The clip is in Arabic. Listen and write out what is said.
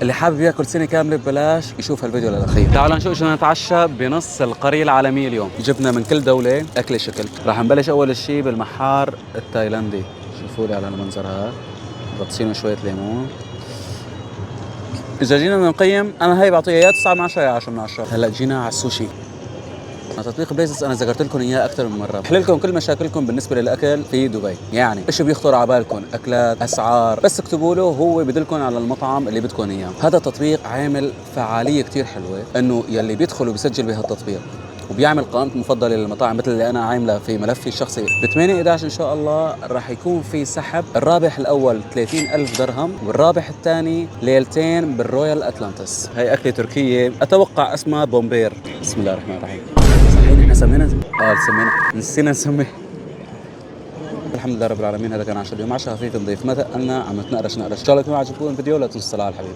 اللي حابب ياكل سنة كاملة ببلاش يشوف هالفيديو للأخير. تعالوا نشوف شو نتعشى بنص القرية العالمية اليوم. جبنا من كل دولة أكل شكل. راح نبلش أول شيء بالمحار التايلاندي. شوفوا لي على المنظر هذا، غطسينه شوية ليمون. إذا جينا نقيم أنا هاي بعطيها يا 9 من 10 يا 10 من 10. هلا جينا على السوشي. تطبيق بليزز انا ذكرت لكم اياه اكثر من مره، بحل لكم كل مشاكلكم بالنسبه للاكل في دبي. يعني ايش بيخطر على بالكم، اكلات، اسعار، بس اكتبوا له هو بدلكم على المطعم اللي بدكم اياه. هذا التطبيق عامل فعاليه كثير حلوه، انه يلي بيدخل وبيسجل بهالتطبيق وبيعمل قائمة مفضلة للمطاعم مثل اللي أنا عاملة في ملفي الشخصي ب 8/11 إن شاء الله راح يكون في سحب. الرابح الأول 30,000 درهم والرابح الثاني ليلتين بالرويال أتلانتس. هاي أكلة تركية أتوقع اسمها بومبير. بسم الله الرحمن الرحيم. صحيح احنا سمينا سمينا نسينا نسميه. الحمد لله رب العالمين، هذا كان عشاء اليوم، عشاء خفيف نظيف، ما ثقلنا، عم نتنقرش نقرش. ان شاء الله يكون عجبكم الفيديو، لا تنسوا الصلاة على الحبيب.